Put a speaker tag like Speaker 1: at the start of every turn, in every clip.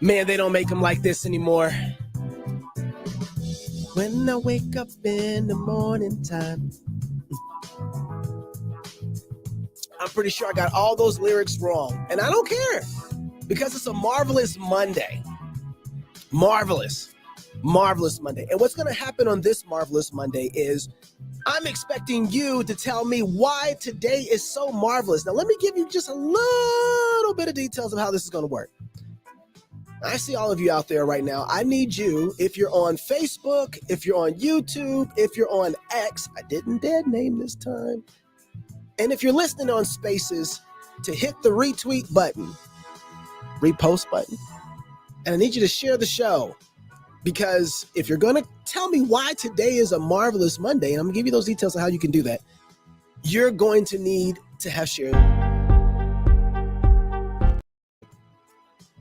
Speaker 1: Man, they don't make them like this anymore. When I wake up in the morning time. I'm pretty sure I got all those lyrics wrong. And I don't care because it's a marvelous Monday. Marvelous Monday. And what's going to happen on this marvelous Monday is I'm expecting you to tell me why today is so marvelous. Now, let me give you just a little bit of details of how this is going to work. I see all of you out there right now. I need you, if you're on Facebook, if you're on YouTube, if you're on X, I didn't dead name this time, and if you're listening on Spaces, to hit the retweet button, repost button, and I need you to share the show, because if you're going to tell me why today is a marvelous Monday, and I'm going to give you those details of how you can do that, you're going to need to have shared.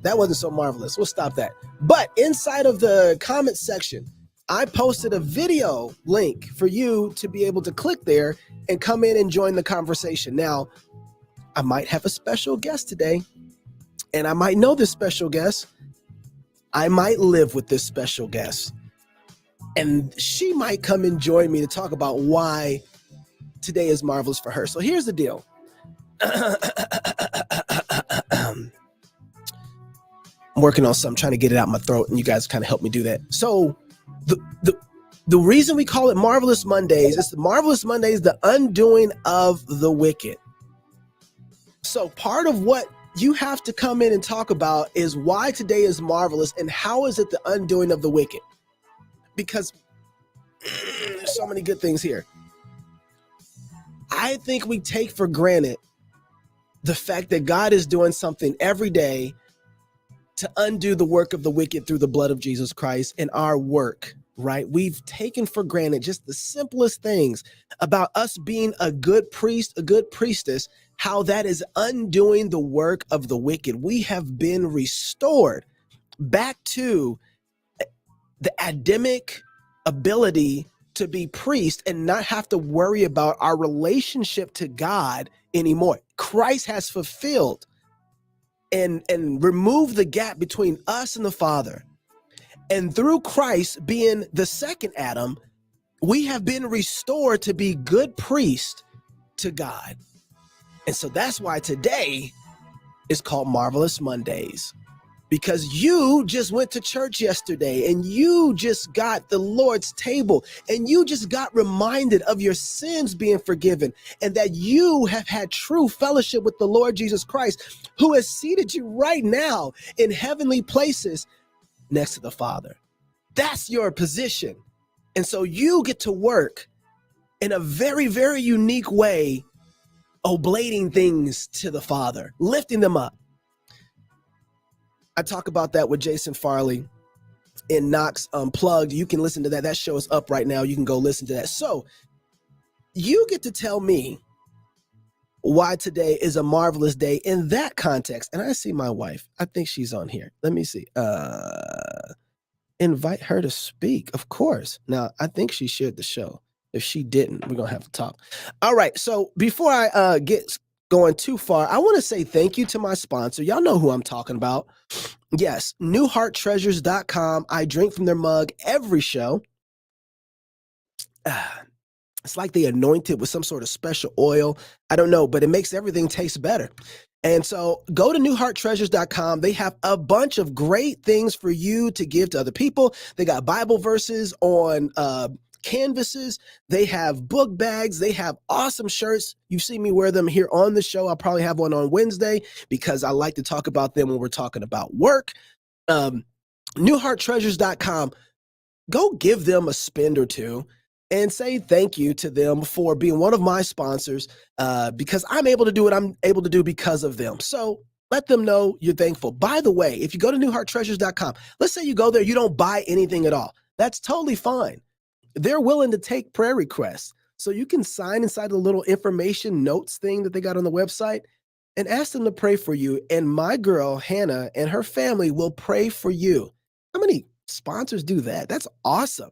Speaker 1: That wasn't so marvelous. We'll stop that. But inside of the comment section, I posted a video link for you to be able to click there and come in and join the conversation. Now, I might have a special guest today, and I might know this special guest. I might live with this special guest, and she might come and join me to talk about why today is marvelous for her. So here's the deal. I'm working on something, trying to get it out my throat, and you guys kind of help me do that. So the reason we call it Marvelous Mondays is the Marvelous Mondays, the undoing of the wicked. So part of what you have to come in and talk about is why today is marvelous and how is it the undoing of the wicked? Because there's so many good things here. I think we take for granted the fact that God is doing something every day to undo the work of the wicked through the blood of Jesus Christ and our work, right? We've taken for granted just the simplest things about us being a good priest, a good priestess, how that is undoing the work of the wicked. We have been restored back to the Adamic ability to be priest and not have to worry about our relationship to God anymore. Christ has fulfilled and remove the gap between us and the Father. And through Christ being the second Adam, we have been restored to be good priests to God. And so that's why today is called Marvelous Mondays, because you just went to church yesterday and you just got the Lord's table and you just got reminded of your sins being forgiven and that you have had true fellowship with the Lord Jesus Christ, who has seated you right now in heavenly places next to the Father. That's your position. And so you get to work in a very, very unique way, oblating things to the Father, lifting them up. I talk about that with Jason Farley in Knox Unplugged. You can listen to that. That show is up right now. You can go listen to that. So you get to tell me why today is a marvelous day in that context. And I see my wife. I think she's on here. Let me see. Invite her to speak, of course. Now, I think she shared the show. If she didn't, we're going to have to talk. All right. So before I get going too far, I want to say thank you to my sponsor. Y'all know who I'm talking about. Yes, newhearttreasures.com. I drink from their mug every show. It's like they anoint it with some sort of special oil. I don't know, but it makes everything taste better. And so go to newhearttreasures.com. They have a bunch of great things for you to give to other people. They got Bible verses on canvases. They have book bags. They have awesome shirts. You've seen me wear them here on the show. I'll probably have one on Wednesday because I like to talk about them when we're talking about work. Newhearttreasures.com. Go give them a spend or two and say thank you to them for being one of my sponsors, because I'm able to do what I'm able to do because of them. So let them know you're thankful. By the way, if you go to newhearttreasures.com, let's say you go there, you don't buy anything at all. That's totally fine. They're willing to take prayer requests. So you can sign inside the little information notes thing that they got on the website. and ask them to pray for you. And my girl, Hannah, and her family will pray for you. How many sponsors do that? That's awesome.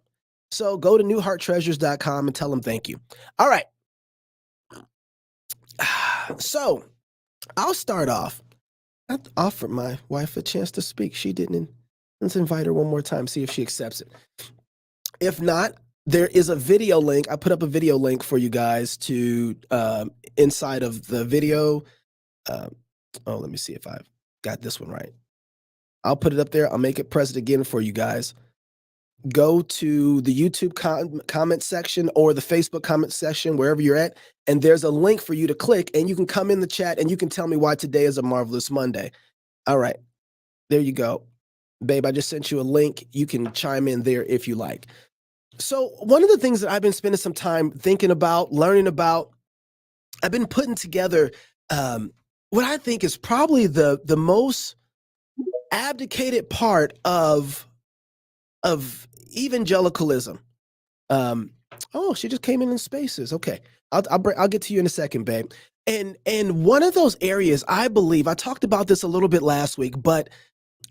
Speaker 1: So go to newhearttreasures.com and tell them thank you. All right. So I'll start off. I offered my wife a chance to speak. She didn't. Let's invite her one more time, see if she accepts it. If not, there is a video link. I put up a video link for you guys to inside of the video. Let me see if I've got this one right. I'll put it up there. I'll make it present again for you guys. Go to the YouTube comment section or the Facebook comment section, wherever you're at, and there's a link for you to click, and you can come in the chat and you can tell me why today is a marvelous Monday. All right, there you go. Babe, I just sent you a link. You can chime in there if you like. So one of the things that I've been spending some time thinking about, learning about, I've been putting together what I think is probably the most abdicated part of evangelicalism. She just came in spaces. Okay, I'll get to you in a second, babe. And one of those areas, I believe, I talked about this a little bit last week, but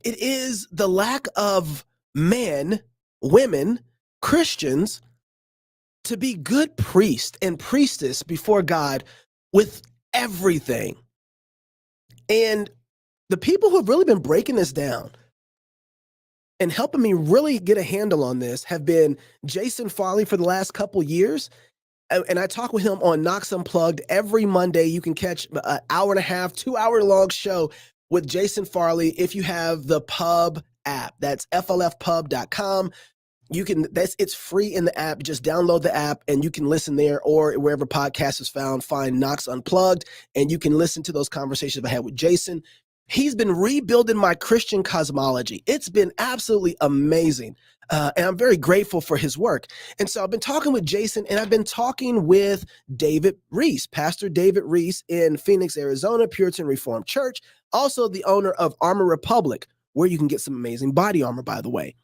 Speaker 1: it is the lack of men, women, Christians to be good priest and priestess before God with everything. And the people who have really been breaking this down and helping me really get a handle on this have been Jason Farley for the last couple years. And I talk with him on Knox Unplugged every Monday. You can catch an hour and a half, 2-hour long show with Jason Farley if you have the Pub app. That's flfpub.com. It's free in the app. Just download the app and you can listen there, or wherever podcast is found, find Knox Unplugged, and you can listen to those conversations I had with Jason. He's been rebuilding my Christian cosmology. It's been absolutely amazing. And I'm very grateful for his work. And so I've been talking with Jason, and I've been talking with David Reese, Pastor David Reese in Phoenix, Arizona, Puritan Reformed Church, also the owner of Armor Republic, where you can get some amazing body armor, by the way.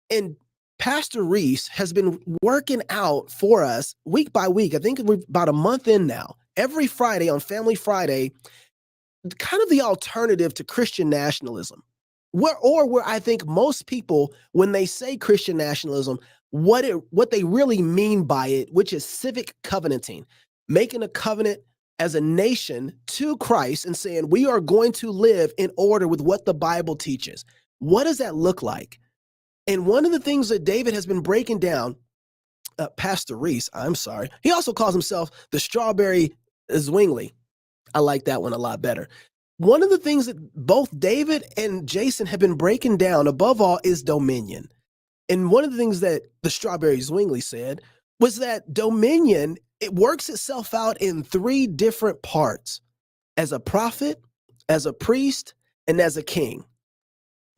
Speaker 1: And Pastor Reese has been working out for us week by week. I think we're about a month in now. Every Friday on Family Friday, kind of the alternative to Christian nationalism, where I think most people, when they say Christian nationalism, what they really mean by it, which is civic covenanting, making a covenant as a nation to Christ and saying we are going to live in order with what the Bible teaches. What does that look like? And one of the things that David has been breaking down, Pastor Reese, I'm sorry, he also calls himself the Strawberry Zwingli. I like that one a lot better. One of the things that both David and Jason have been breaking down, above all, is dominion. And one of the things that the Strawberry Zwingli said was that dominion, it works itself out in 3 different parts: as a prophet, as a priest, and as a king.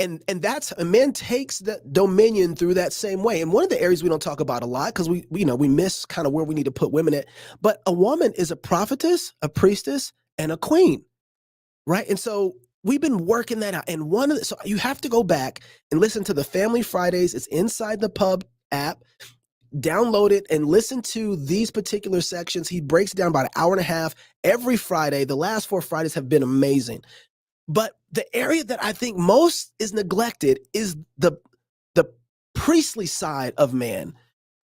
Speaker 1: And that's, a man takes that dominion through that same way. And one of the areas we don't talk about a lot, because we miss kind of where we need to put women at, but a woman is a prophetess, a priestess, and a queen, right? And so we've been working that out. And so you have to go back and listen to the Family Fridays. It's inside the Pub app. Download it and listen to these particular sections. He breaks it down about an hour and a half every Friday. The last 4 Fridays have been amazing. But the area that I think most is neglected is the priestly side of man.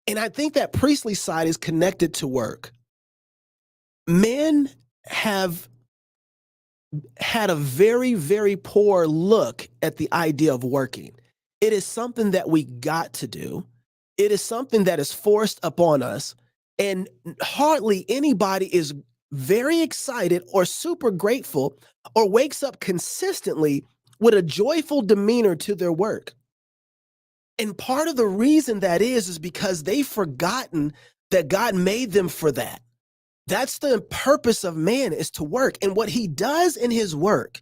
Speaker 1: And I think that priestly side is connected to work. Men have had a very, very poor look at the idea of working. It is something that we got to do. It is something that is forced upon us. And hardly anybody is very excited or super grateful or wakes up consistently with a joyful demeanor to their work. And part of the reason that is because they've forgotten that God made them for that. That's the purpose of man, is to work. And what he does in his work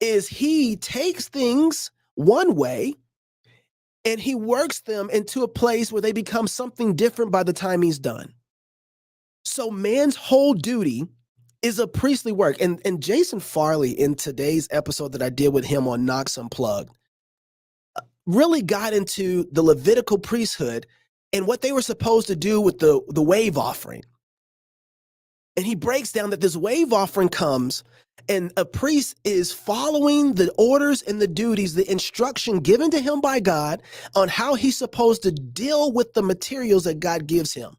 Speaker 1: is he takes things one way and he works them into a place where they become something different by the time he's done. So man's whole duty is a priestly work. And Jason Farley, in today's episode that I did with him on Knox Unplugged, really got into the Levitical priesthood and what they were supposed to do with the wave offering. And he breaks down that this wave offering comes And a priest is following the orders and the duties, the instruction given to him by God on how he's supposed to deal with the materials that God gives him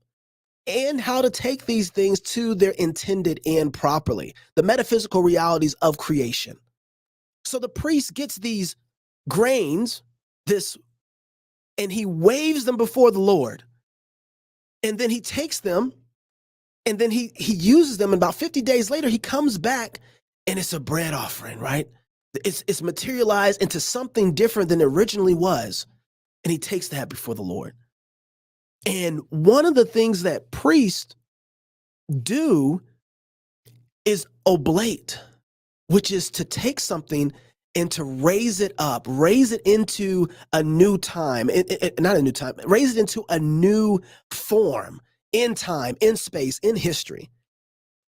Speaker 1: and how to take these things to their intended end properly, the metaphysical realities of creation. So the priest gets these grains, and he waves them before the Lord. And then he takes them and then he uses them. And about 50 days later, he comes back and it's a bread offering, right? It's materialized into something different than it originally was. And he takes that before the Lord. And one of the things that priests do is oblate, which is to take something and to raise it up, raise it into a new time, not a new time, raise it into a new form in time, in space, in history.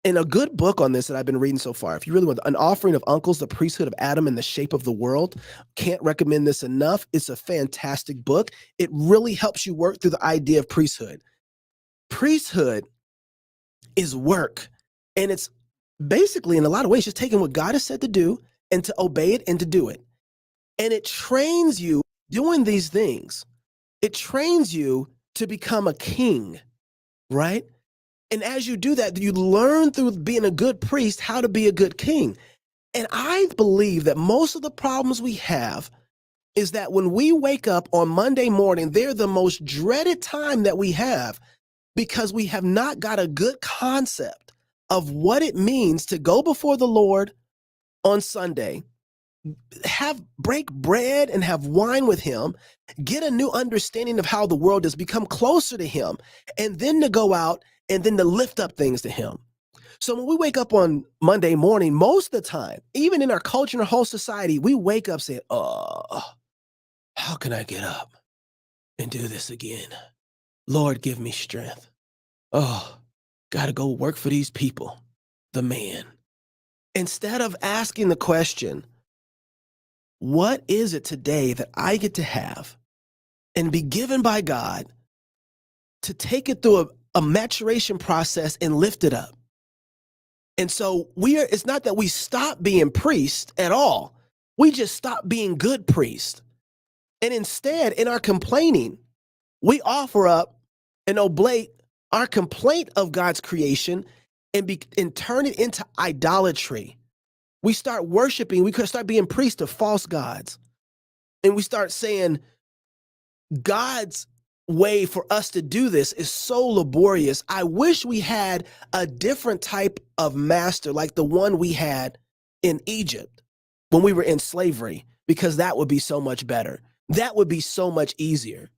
Speaker 1: And a good book on this that I've been reading so far, if you really want, An Offering of Uncles, The Priesthood of Adam and the Shape of the World. Can't recommend this enough. It's a fantastic book. It really helps you work through the idea of priesthood. Priesthood is work. And it's basically, in a lot of ways, just taking what God has said to do and to obey it and to do it. And it trains you doing these things. It trains you to become a king, right? And as you do that, you learn through being a good priest how to be a good king. And I believe that most of the problems we have is that when we wake up on Monday morning, they're the most dreaded time that we have because we have not got a good concept of what it means to go before the Lord on Sunday, break bread and have wine with him, get a new understanding of how the world has become closer to him, and then to go out and then to lift up things to him. So when we wake up on Monday morning, most of the time, even in our culture and our whole society, we wake up saying, oh, how can I get up and do this again? Lord, give me strength. Oh, got to go work for these people, the man. Instead of asking the question, what is it today that I get to have and be given by God to take it through a maturation process and lift it up? And so it's not that we stop being priests at all. We just stop being good priests. And instead, in our complaining, we offer up and oblate our complaint of God's creation and turn it into idolatry. We start worshiping, we could start being priests of false gods. And we start saying God's way for us to do this is so laborious. I wish we had a different type of master like the one we had in Egypt when we were in slavery, because that would be so much better. That would be so much easier.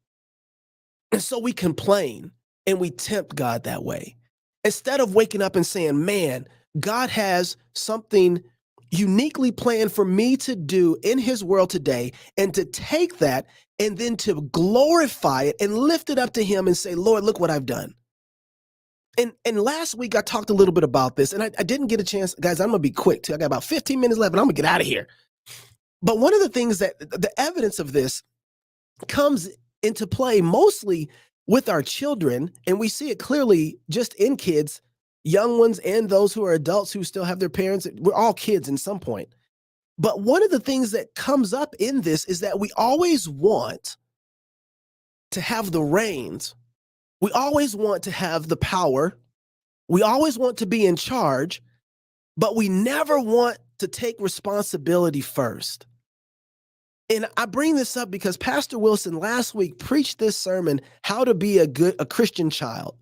Speaker 1: And so we complain and we tempt God that way. Instead of waking up and saying, man, God has something uniquely planned for me to do in his world today, and to take that and then to glorify it and lift it up to him and say, Lord, look what I've done. And last week I talked a little bit about this, and I didn't get a chance. Guys, I'm going to be quick too. I got about 15 minutes left and I'm going to get out of here. But one of the things that the evidence of this comes into play mostly with our children, and we see it clearly just in kids, young ones and those who are adults who still have their parents. We're all kids in some point. But one of the things that comes up in this is that we always want to have the reins. We always want to have the power. We always want to be in charge, but we never want to take responsibility first. And I bring this up because Pastor Wilson last week preached this sermon, How to Be a Christian Child.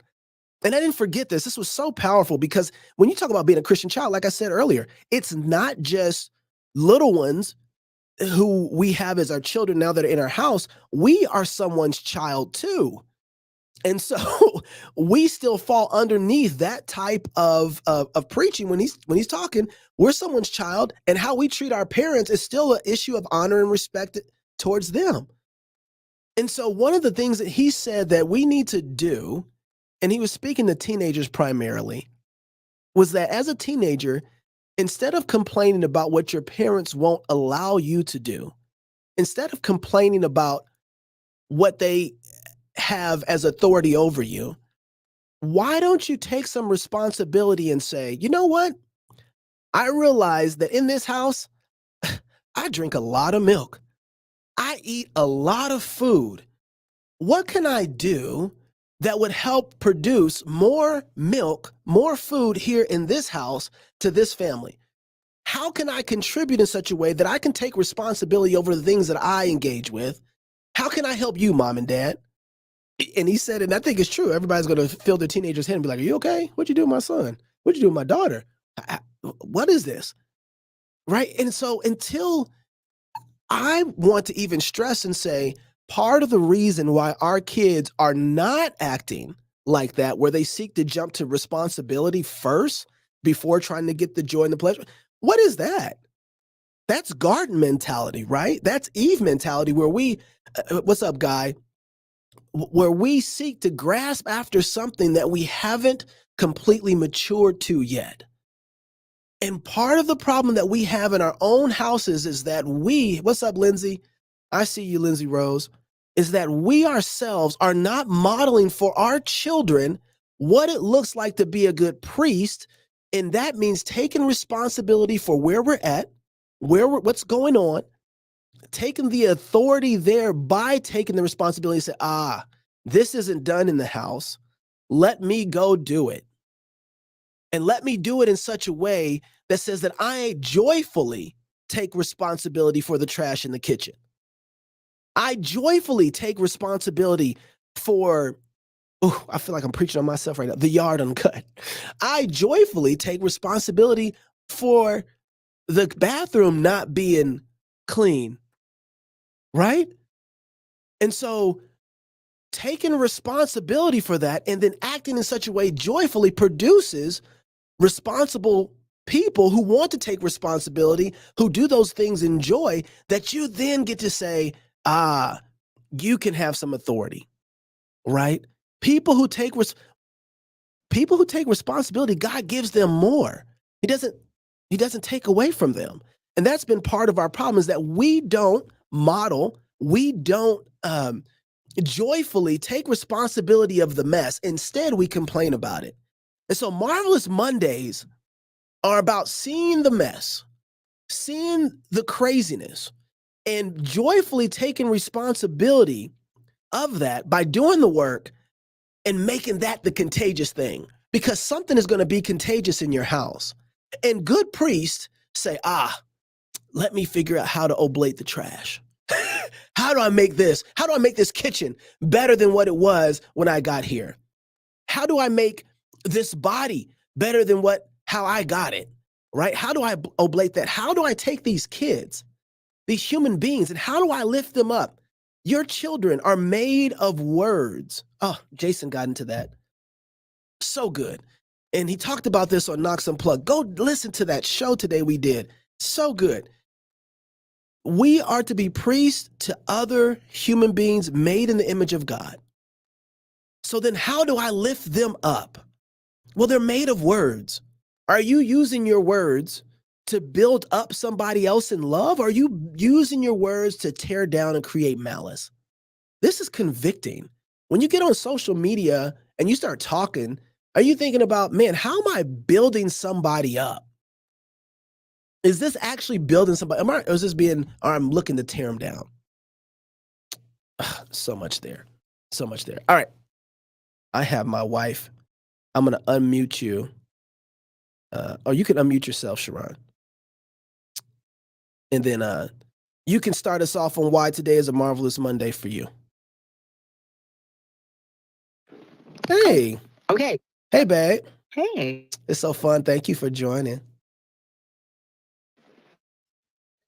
Speaker 1: And I didn't forget this. This was so powerful because when you talk about being a Christian child, like I said earlier, it's not just little ones who we have as our children now that are in our house. We are someone's child too. And so we still fall underneath that type of preaching when he's talking. We're someone's child, and how we treat our parents is still an issue of honor and respect towards them. And so one of the things that he said that we need to do, and he was speaking to teenagers primarily, was that as a teenager, instead of complaining about what your parents won't allow you to do, instead of complaining about what they have as authority over you, why don't you take some responsibility and say, you know what? I realized that in this house, I drink a lot of milk. I eat a lot of food. What can I do that would help produce more milk, more food here in this house to this family? How can I contribute in such a way that I can take responsibility over the things that I engage with? How can I help you, mom and dad? And he said, and I think it's true, everybody's going to feel their teenager's head and be like, are you okay? What'd you do with my son? What'd you do with my daughter? What is this? Right? And so until I want to even stress and say, part of the reason why our kids are not acting like that, where they seek to jump to responsibility first before trying to get the joy and the pleasure, what is that? That's garden mentality, right? That's Eve mentality, where we, what's up, guy? Where we seek to grasp after something that we haven't completely matured to yet. And part of the problem that we have in our own houses is that what's up, Lindsay? I see you, Lindsay Rose, is that we ourselves are not modeling for our children what it looks like to be a good priest. And that means taking responsibility for where we're at, what's going on, taking the authority there by taking the responsibility and say, this isn't done in the house. Let me go do it. And let me do it in such a way that says that I joyfully take responsibility for the trash in the kitchen. I joyfully take responsibility for, I feel like I'm preaching on myself right now, the yard uncut. I joyfully take responsibility for the bathroom not being clean, right? And so taking responsibility for that and then acting in such a way joyfully produces responsible people who want to take responsibility, who do those things in joy, that you then get to say, you can have some authority, right? People who take responsibility, God gives them more. He doesn't take away from them. And that's been part of our problem, is that we don't model, we don't joyfully take responsibility of the mess. Instead, we complain about it. And so Marvelous Mondays are about seeing the mess, seeing the craziness, and joyfully taking responsibility of that by doing the work and making that the contagious thing, because something is going to be contagious in your house. And good priests say, let me figure out how to oblate the trash. How do I make this kitchen better than what it was when I got here? How do I make this body better than how I got it, right? How do I oblate that? How do I take these kids, these human beings, and how do I lift them up? Your children are made of words. Oh, Jason got into that. So good. And he talked about this on Knox Unplugged. Go listen to that show today we did. So good. We are to be priests to other human beings made in the image of God. So then how do I lift them up? Well, they're made of words. Are you using your words to build up somebody else in love? Or are you using your words to tear down and create malice? This is convicting. When you get on social media and you start talking, are you thinking about, man, how am I building somebody up? Is this actually building somebody? Or is this I'm looking to tear them down? So much there. So much there. All right. I have my wife. I'm going to unmute you. You can unmute yourself, Sharon. And then you can start us off on why today is a marvelous Monday for you. Hey.
Speaker 2: Okay.
Speaker 1: Hey, babe.
Speaker 2: Hey.
Speaker 1: It's so fun. Thank you for joining.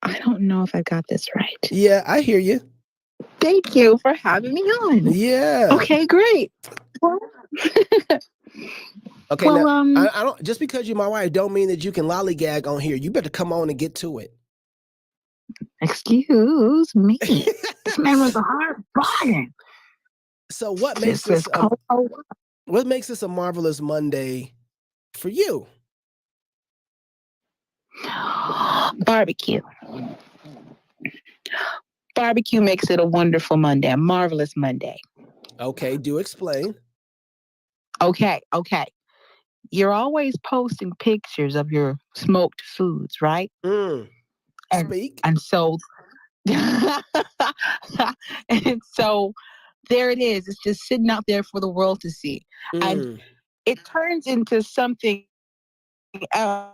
Speaker 2: I don't know if I got this right.
Speaker 1: Yeah, I hear you.
Speaker 2: Thank you for having me on.
Speaker 1: Yeah.
Speaker 2: Okay, great.
Speaker 1: Okay, well, now, I don't, just because you're my wife don't mean that you can lollygag on here. You better come on and get to it.
Speaker 2: Excuse me. This man was a hard bargain.
Speaker 1: So what makes this a marvelous Monday for you?
Speaker 2: Barbecue. Barbecue makes it a wonderful Monday, a marvelous Monday.
Speaker 1: Okay, do explain.
Speaker 2: Okay. you're always posting pictures of your smoked foods, right?
Speaker 1: Mm.
Speaker 2: And
Speaker 1: Speak.
Speaker 2: and so and so there it is. It's just sitting out there for the world to see. And
Speaker 1: Mm.
Speaker 2: it turns into something else.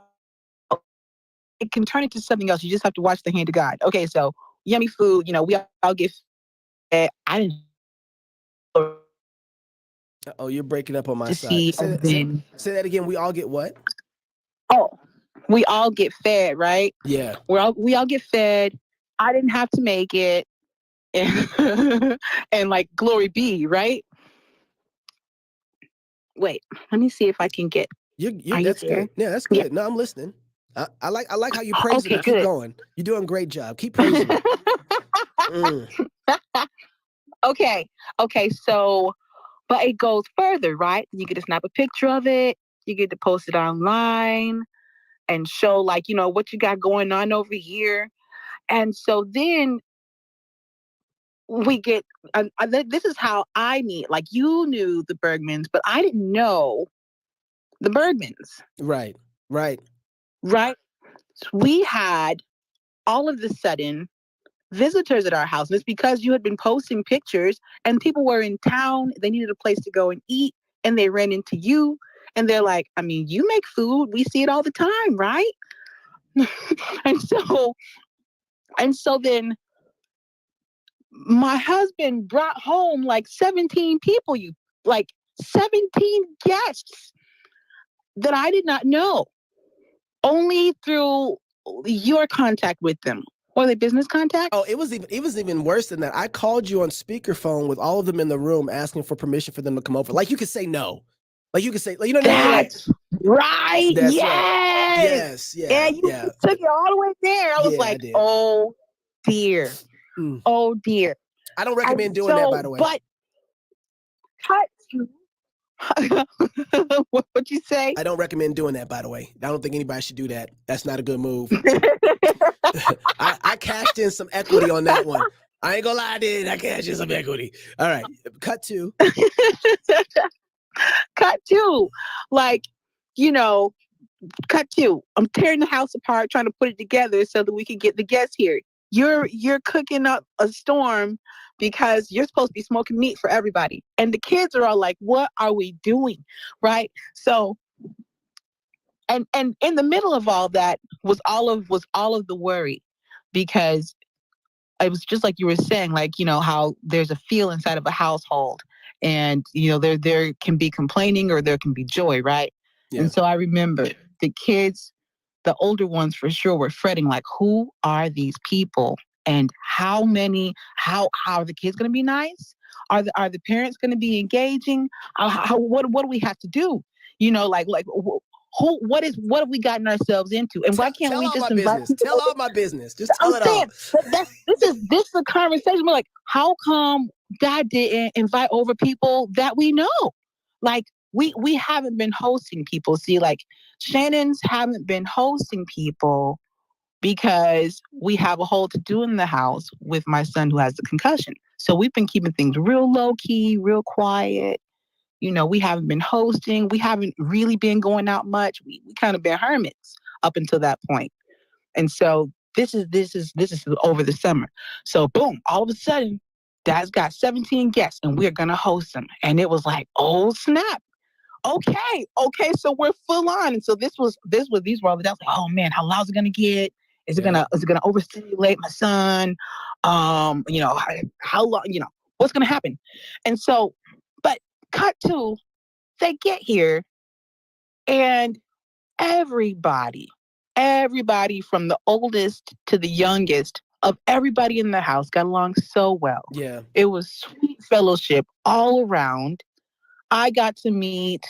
Speaker 2: It can turn into something else. You just have to watch the hand of God. Okay, so yummy food, we all get fed. I didn't
Speaker 1: Oh, you're breaking up on my
Speaker 2: to
Speaker 1: side.
Speaker 2: see, and then
Speaker 1: Say that again. We all get what?
Speaker 2: oh, we all get fed, right?
Speaker 1: Yeah.
Speaker 2: We all get fed. I didn't have to make it, and, and like glory be, right? Wait, let me see if I can get.
Speaker 1: You
Speaker 2: Are you
Speaker 1: that's
Speaker 2: there?
Speaker 1: good. Yeah, that's
Speaker 2: Yeah.
Speaker 1: good. No, I'm listening. I like how you praising
Speaker 2: Okay,
Speaker 1: me. Keep
Speaker 2: good.
Speaker 1: going. You're doing a great job. Keep praising me. Mm.
Speaker 2: Okay. Okay. So, but it goes further, right? You get to snap a picture of it. You get to post it online and show, like, what you got going on over here. And so then we get, this is how I meet. Like, you knew the Bergmans, but I didn't know the Bergmans,
Speaker 1: Right. Right.
Speaker 2: right? So we had all of a sudden visitors at our house. And it's because you had been posting pictures and people were in town. They needed a place to go and eat. And they ran into you. And they're like, I mean, you make food. We see it all the time, right? and so and so then my husband brought home like 17 people, like 17 guests that I did not know, only through your contact with them. Were they business
Speaker 1: Oh,
Speaker 2: contacts?
Speaker 1: it was even worse than that. I called you on speakerphone with all of them in the room asking for permission for them to come over. Like you could say no. Like you could say, like, you know what I mean? Like
Speaker 2: That's right.
Speaker 1: that's right.
Speaker 2: Yes.
Speaker 1: Yes,
Speaker 2: Yeah,
Speaker 1: yeah,
Speaker 2: you
Speaker 1: yeah.
Speaker 2: took it all the way there. I was
Speaker 1: Yeah, I
Speaker 2: like,
Speaker 1: did.
Speaker 2: oh dear.
Speaker 1: Mm.
Speaker 2: Oh dear.
Speaker 1: I don't
Speaker 2: And
Speaker 1: recommend doing that,
Speaker 2: so,
Speaker 1: by the way.
Speaker 2: but cut to what you say?
Speaker 1: I don't recommend doing that, by the way. I don't think anybody should do that. That's not a good move. I cashed in some equity on that one. I ain't gonna lie, I did. I cashed in some equity. All right. Cut to.
Speaker 2: cut to, like, you know, cut to. I'm tearing the house apart, trying to put it together so that we can get the guests here. You're cooking up a storm because you're supposed to be smoking meat for everybody, and the kids are all like, "What are we doing?" Right? So, and in the middle of all that was all of the worry, because it was just like you were saying, like, how there's a feel inside of a household, and there can be complaining or there can be joy, right?
Speaker 1: Yeah.
Speaker 2: And so I remember the kids, the older ones for sure, were fretting like, who are these people, and how are the kids going to be nice? Are the parents going to be engaging? What do we have to do? Like who what have we gotten ourselves into, and why can't
Speaker 1: Tell
Speaker 2: we
Speaker 1: all my
Speaker 2: just invite
Speaker 1: business.
Speaker 2: people
Speaker 1: Tell
Speaker 2: over?
Speaker 1: all my business. Just
Speaker 2: I'm
Speaker 1: tell it
Speaker 2: saying
Speaker 1: all.
Speaker 2: this is a conversation. We're like, how come God didn't invite over people that we know? Like, we haven't been hosting people. See, like, Shannon's haven't been hosting people because we have a whole to do in the house with my son who has the concussion. So we've been keeping things real low key, real quiet. We haven't been hosting. We haven't really been going out much. We kind of been hermits up until that point. And so this is over the summer. So boom, all of a sudden, Dad's got 17 guests and we're gonna host them. And it was like, oh snap. Okay, so we're full on. And so these were all the doubts. Like, oh man, how loud is it gonna get?
Speaker 1: Yeah.
Speaker 2: Is it gonna overstimulate my son? How long, what's gonna happen? And so, but cut to, they get here, and everybody, everybody from the oldest to the youngest of everybody in the house got along so well.
Speaker 1: Yeah.
Speaker 2: It was sweet fellowship all around. I got to meet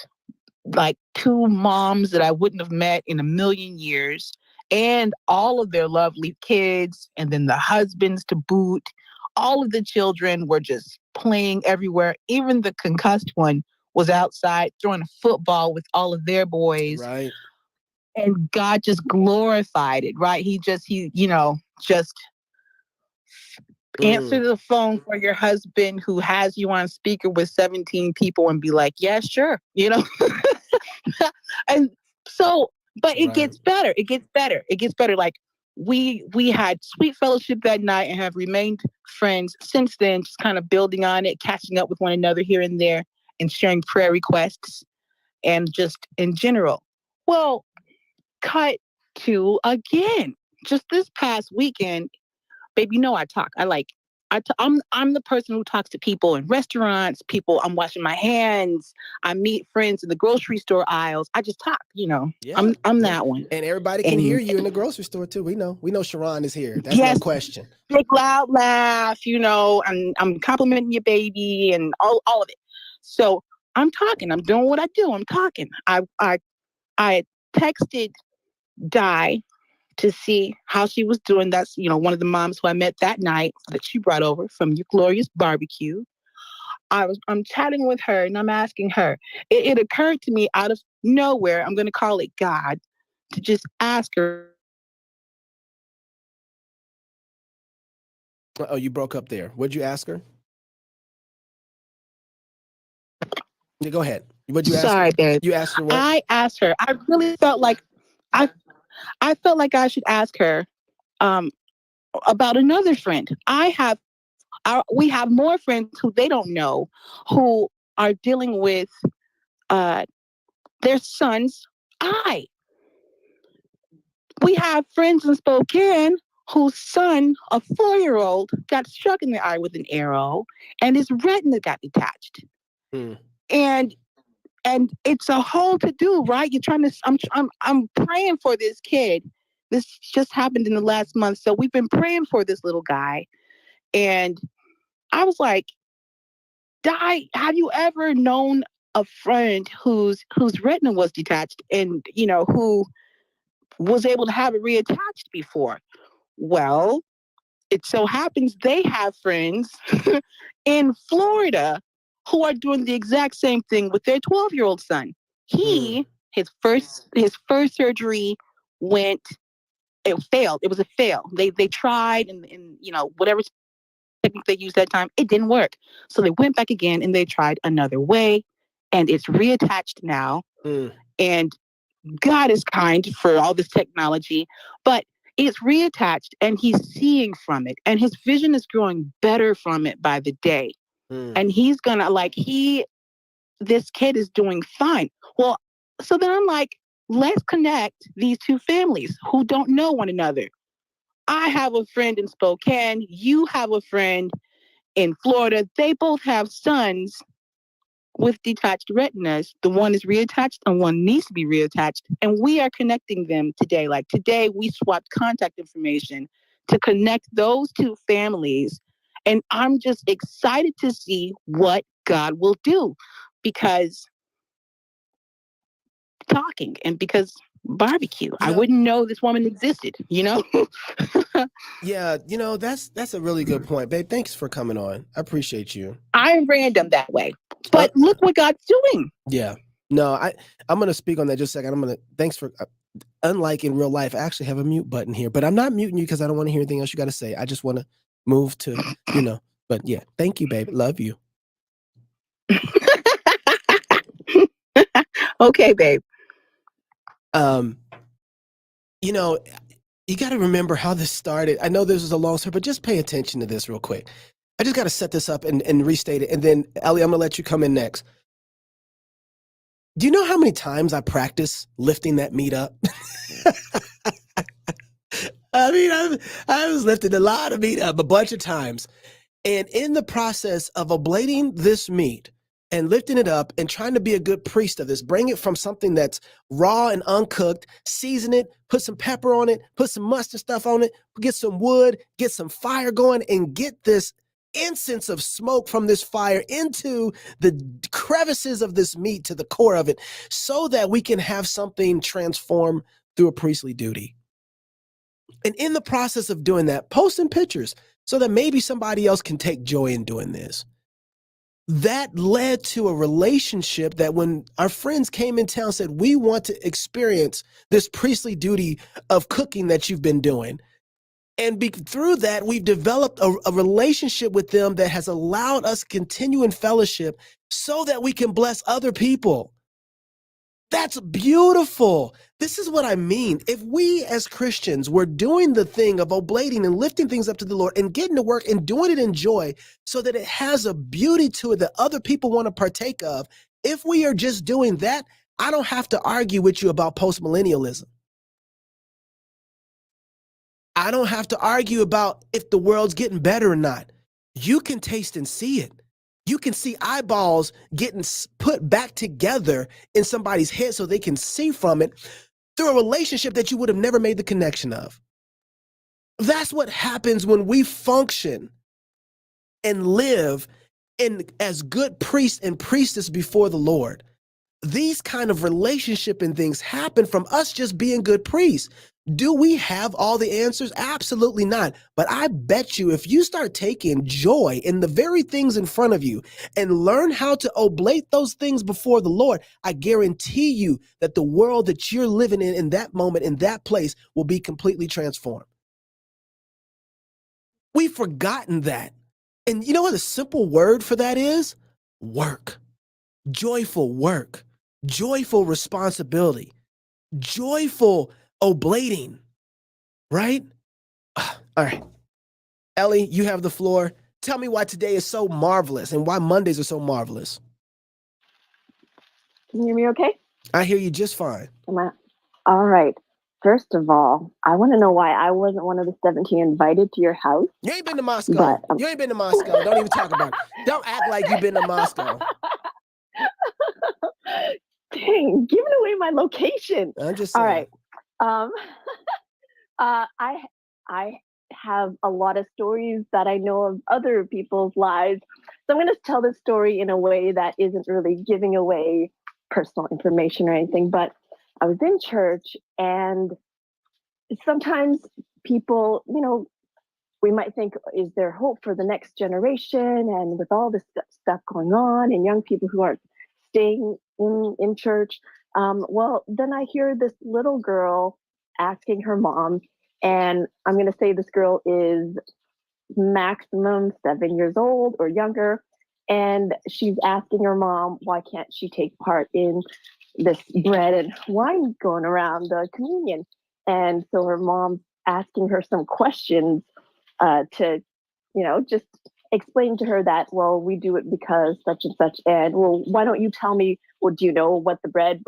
Speaker 2: like two moms that I wouldn't have met in a million years, and all of their lovely kids, and then the husbands to boot. All of the children were just playing everywhere. Even the concussed one was outside throwing a football with all of their boys,
Speaker 1: Right.
Speaker 2: and God just glorified it, right? Just
Speaker 1: Mm.
Speaker 2: answer the phone for your husband who has you on speaker with 17 people and be like, yeah, sure, And so, but it
Speaker 1: Right.
Speaker 2: gets better. It gets better. It gets better. Like we had sweet fellowship that night and have remained friends since then, just kind of building on it, catching up with one another here and there, and sharing prayer requests and just in general. Well, cut to again. Just this past weekend, babe, you know I talk. I'm the person who talks to people in restaurants, people I'm washing my hands, I meet friends in the grocery store aisles. I just talk, you know.
Speaker 1: Yeah.
Speaker 2: I'm
Speaker 1: Yeah.
Speaker 2: that one.
Speaker 1: And everybody can hear
Speaker 2: And
Speaker 1: you in the grocery store too. We know. We know Sharon is here. That's no
Speaker 2: yes,
Speaker 1: question.
Speaker 2: big loud laugh, you know, I'm complimenting your baby and all of it. So I'm talking, I'm doing what I do. I'm talking. I texted Di to see how she was doing. That's, you know, one of the moms who I met that night that she brought over from your glorious barbecue. I'm chatting with her and I'm asking her. It occurred to me out of nowhere, I'm gonna call it God, to just ask her,
Speaker 1: Oh, you broke up there. What'd you ask her? Yeah, go ahead. What'd you ask her?
Speaker 2: sorry, babe.
Speaker 1: You asked her what?
Speaker 2: I asked her, I really felt like I I felt like I should ask her um about another friend. We have more friends who they don't know who are dealing with uh their sons' eye. We have friends in Spokane whose son, a 4-year-old, got struck in the eye with an arrow and his retina got detached.
Speaker 1: Hmm.
Speaker 2: And it's a whole to do, right? You're trying to I'm praying for this kid. This just happened in the last month. So we've been praying for this little guy. And I was like, Di, have you ever known a friend whose retina was detached and, you know, who was able to have it reattached before? Well, it so happens they have friends in Florida who are doing the exact same thing with their 12-year-old son.
Speaker 1: Hmm.
Speaker 2: His first surgery went it failed. It was a fail. They tried and you know, whatever technique they used that time, it didn't work. So they went back again and they tried another way and it's reattached now.
Speaker 1: Hmm.
Speaker 2: And God is kind for all this technology, but it's reattached and he's seeing from it and his vision is growing better from it by the day.
Speaker 1: Hmm.
Speaker 2: And he's gonna this kid is doing fine. Well, so then I'm like, let's connect these two families who don't know one another. I have a friend in Spokane. You have a friend in Florida. They both have sons with detached retinas. The one is reattached and one needs to be reattached. And we are connecting them today. Like today, we swapped contact information to connect those two families. And I'm just excited to see what God will do because talking and because barbecue.
Speaker 1: You
Speaker 2: I
Speaker 1: know,
Speaker 2: wouldn't know this woman existed, you know?
Speaker 1: yeah, that's a really good point, babe. Thanks for coming on. I appreciate you.
Speaker 2: I'm random that way.
Speaker 1: Uh,
Speaker 2: But look what God's doing.
Speaker 1: yeah. No, I'm gonna speak on that just a second. I'm gonna thanks for unlike in real life, I actually have a mute button here, but I'm not muting you because I don't want to hear anything else you got to say. I just want to move to, you know. But yeah, thank you, babe. Love you.
Speaker 2: Okay, babe.
Speaker 1: Um, you know, you got to remember how this started. I know this was a long story, but just pay attention to this real quick. I just got to set this up and restate it. And then, Ellie, I'm going to let you come in next. Do you know how many times I practice lifting that meat up? I mean, I was lifting a lot of meat up a bunch of times. And in the process of ablating this meat and lifting it up and trying to be a good priest of this, bring it from something that's raw and uncooked, season it, put some pepper on it, put some mustard stuff on it, get some wood, get some fire going, and get this incense of smoke from this fire into the crevices of this meat to the core of it so that we can have something transform through a priestly duty. And in the process of doing that, posting pictures so that maybe somebody else can take joy in doing this. That led to a relationship that when our friends came in town said, we want to experience this priestly duty of cooking that you've been doing. And through that, we've developed a relationship with them that has allowed us to continue in fellowship so that we can bless other people. That's beautiful. This is what I mean. If we as Christians were doing the thing of oblating and lifting things up to the Lord and getting to work and doing it in joy so that it has a beauty to it that other people want to partake of, if we are just doing that, I don't have to argue with you about postmillennialism. I don't have to argue about if the world's getting better or not. You can taste and see it. You can see eyeballs getting put back together in somebody's head so they can see from it through a relationship that you would have never made the connection of. That's what happens when we function and live as good priests and priestess before the Lord. These kind of relationship and things happen from us just being good priests. Do we have all the answers? Absolutely not. But I bet you if you start taking joy in the very things in front of you and learn how to oblate those things before the Lord, I guarantee you that the world that you're living in that moment, in that place, will be completely transformed. We've forgotten that. And you know what a simple word for that is? Work. Joyful work. Joyful responsibility. Joyful oblating, right? All right. Ellie, you have the floor. Tell me why today is so marvelous and why Mondays are so marvelous.
Speaker 3: Can you hear me okay?
Speaker 1: I hear you just fine.
Speaker 3: All right. First of all, I want to know why I wasn't one of the 17 invited to your house.
Speaker 1: You ain't been to Moscow. You ain't been to Moscow. Don't even talk about it. Don't act like you've been to Moscow.
Speaker 3: Dang, giving away my location.
Speaker 1: I'm just saying.
Speaker 3: All right. I have a lot of stories that I know of other people's lives. So I'm going to tell this story in a way that isn't really giving away personal information or anything, but I was in church, and sometimes people, we might think, is there hope for the next generation? And with all this stuff going on and young people who aren't staying in church, well, then I hear this little girl asking her mom, and I'm going to say this girl is maximum 7 years old or younger, and she's asking her mom, why can't she take part in this bread and wine going around the communion? And so her mom's asking her some questions to, just explain to her that, well, we do it because such and such, and well, why don't you tell me? Well, do you know what the bread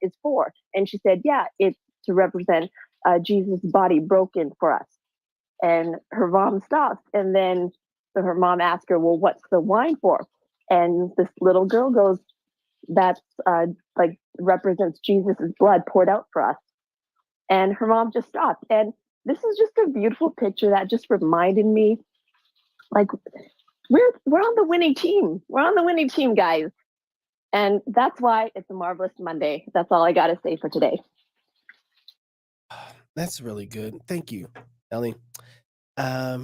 Speaker 3: is for? And she said, yeah, it's to represent Jesus' body broken for us. And her mom stops, and then so her mom asks her, well, what's the wine for? And this little girl goes, that's represents Jesus' blood poured out for us. And her mom just stopped. And this is just a beautiful picture that just reminded me, like, we're on the winning team. We're on the winning team, guys. And that's why it's a marvelous Monday. That's all I got to say for today.
Speaker 1: That's really good. Thank you, Ellie. I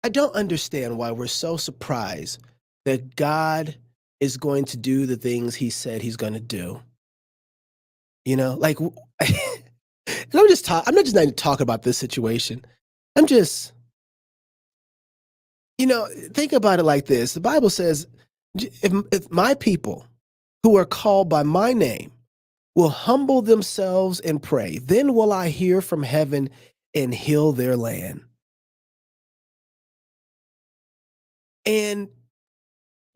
Speaker 1: don't understand why we're so surprised that God is going to do the things he said he's going to do. Like, and I'm not just not talking about this situation. I'm just, think about it like this. The Bible says, if my people who are called by my name will humble themselves and pray, then will I hear from heaven and heal their land. And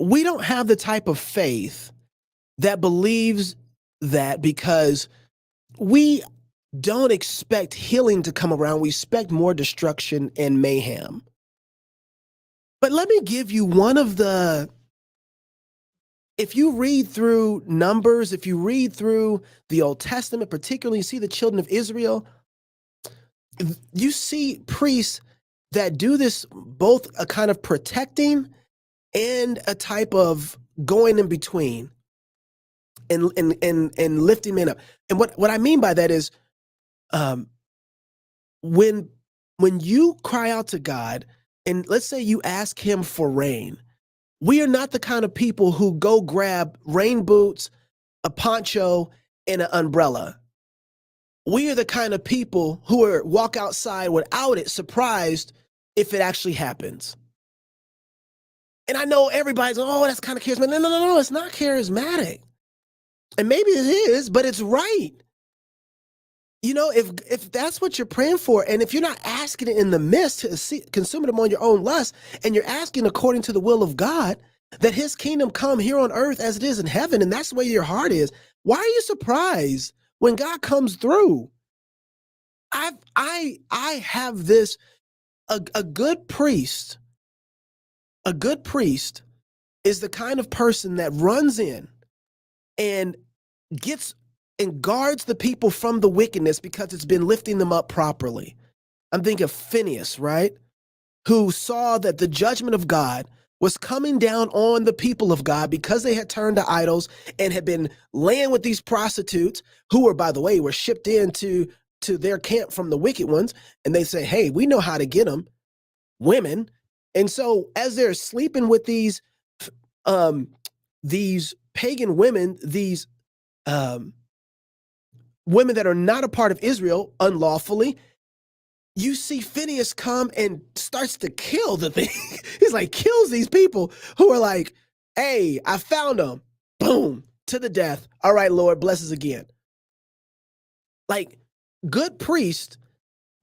Speaker 1: we don't have the type of faith that believes that, because we don't expect healing to come around. We expect more destruction and mayhem. But let me give you if you read through Numbers, if you read through the Old Testament, particularly you see the children of Israel, you see priests that do this, both a kind of protecting and a type of going in between and lifting men up. And what I mean by that is, when you cry out to God, and let's say you ask him for rain, we are not the kind of people who go grab rain boots, a poncho, and an umbrella. We are the kind of people who walk outside without it, surprised if it actually happens. And I know everybody's, oh, that's kind of charismatic. No, it's not charismatic. And maybe it is, but it's right. You know, if that's what you're praying for, and if you're not asking it in the midst to consume it on your own lust, and you're asking according to the will of God, that his kingdom come here on earth as it is in heaven, and that's where your heart is, why are you surprised when God comes through? I have this, a good priest is the kind of person that runs in and gets and guards the people from the wickedness because it's been lifting them up properly. I'm thinking of Phineas, right? Who saw that the judgment of God was coming down on the people of God because they had turned to idols and had been laying with these prostitutes who were, by the way, were shipped into their camp from the wicked ones. And they say, hey, we know how to get them, women. And so as they're sleeping with these pagan women, these women that are not a part of Israel unlawfully, you see Phineas come and starts to kill the thing. He's like, kills these people who are like, hey, I found them. Boom, to the death. All right, Lord, bless us again. Like, good priests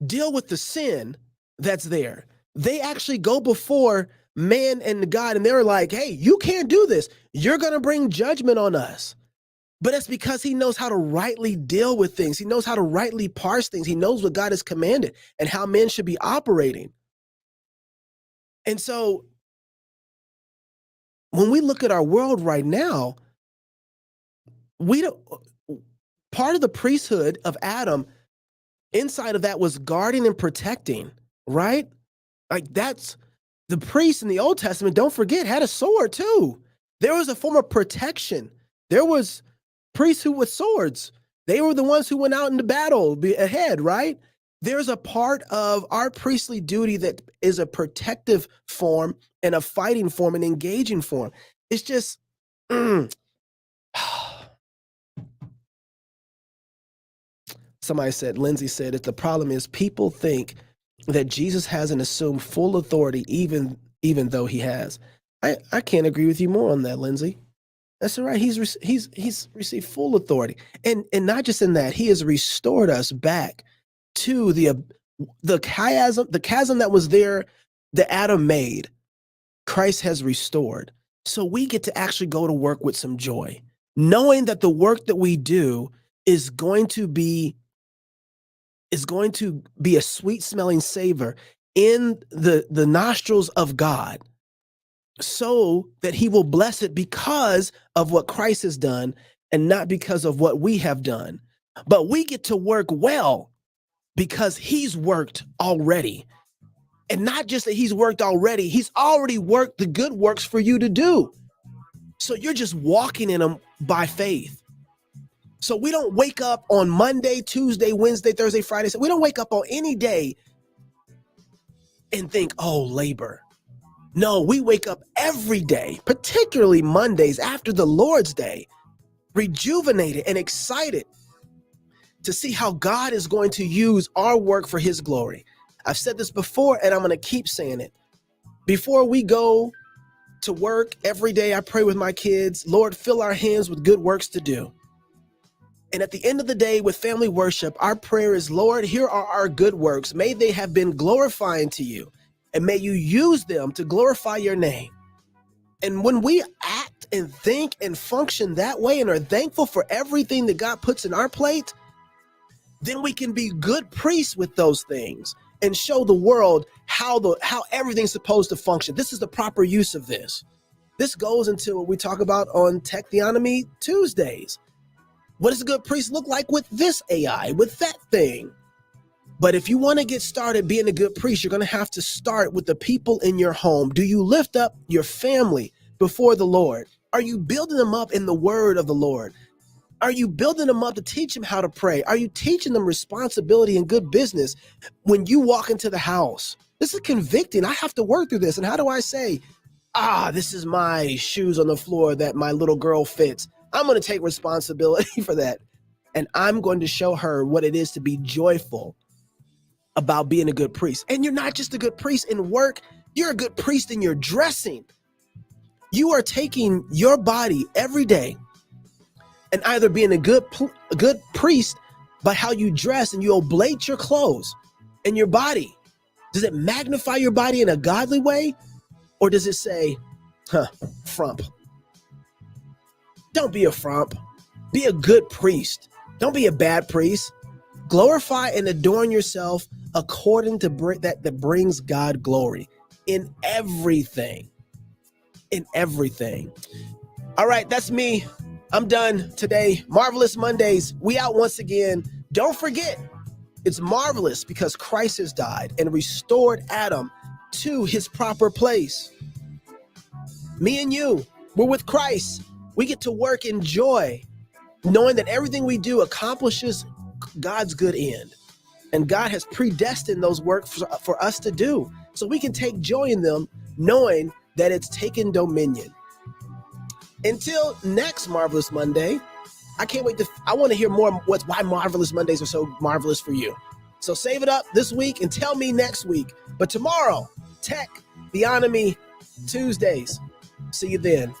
Speaker 1: deal with the sin that's there. They actually go before man and God, and they're like, hey, you can't do this. You're going to bring judgment on us. But it's because he knows how to rightly deal with things. He knows how to rightly parse things. He knows what God has commanded and how men should be operating. And so when we look at our world right now, part of the priesthood of Adam, inside of that was guarding and protecting, right? Like, that's the priest in the Old Testament, don't forget, had a sword too. There was a form of protection. There was priests who with swords. They were the ones who went out into battle ahead, right? There's a part of our priestly duty that is a protective form and a fighting form, an engaging form. It's just, somebody said, Lindsay said, the problem is people think that Jesus hasn't assumed full authority, even though he has. I can't agree with you more on that, Lindsay. That's all right. He's received full authority, and not just in that, he has restored us back to the chasm that was there that Adam made. Christ has restored, so we get to actually go to work with some joy, knowing that the work that we do is going to be a sweet smelling savor in the nostrils of God, so that he will bless it because of what Christ has done and not because of what we have done. But we get to work well because he's worked already. And not just that he's worked already, he's already worked the good works for you to do. So you're just walking in them by faith. So we don't wake up on Monday, Tuesday, Wednesday, Thursday, Friday. So we don't wake up on any day and think, oh, labor. No, we wake up every day, particularly Mondays after the Lord's Day, rejuvenated and excited to see how God is going to use our work for his glory. I've said this before, and I'm going to keep saying it. Before we go to work every day, I pray with my kids, Lord, fill our hands with good works to do. And at the end of the day, with family worship, our prayer is, Lord, here are our good works. May they have been glorifying to you, and may you use them to glorify your name. And when we act and think and function that way and are thankful for everything that God puts in our plate, then we can be good priests with those things and show the world how everything's supposed to function. This is the proper use of this. This goes into what we talk about on Tech Theonomy Tuesdays. What does a good priest look like with this AI, with that thing? But if you want to get started being a good priest, you're going to have to start with the people in your home. Do you lift up your family before the Lord? Are you building them up in the word of the Lord? Are you building them up to teach them how to pray? Are you teaching them responsibility and good business when you walk into the house? This is convicting. I have to work through this. And how do I say, this is my shoes on the floor that my little girl fits? I'm going to take responsibility for that. And I'm going to show her what it is to be joyful about being a good priest. And you're not just a good priest in work, you're a good priest in your dressing. You are taking your body every day and either being a good priest by how you dress and you oblate your clothes and your body. Does it magnify your body in a godly way? Or does it say, frump? Don't be a frump. Be a good priest. Don't be a bad priest. Glorify and adorn yourself according to that brings God glory in everything. In everything. All right, that's me. I'm done today. Marvelous Mondays. We out once again. Don't forget, it's marvelous because Christ has died and restored Adam to his proper place. Me and you, we're with Christ. We get to work in joy, knowing that everything we do accomplishes God's good end. And God has predestined those works for us to do. So we can take joy in them, knowing that it's taken dominion. Until next Marvelous Monday, I can't wait I want to hear more why Marvelous Mondays are so marvelous for you. So save it up this week and tell me next week. But tomorrow, Tech Theonomy Tuesdays. See you then.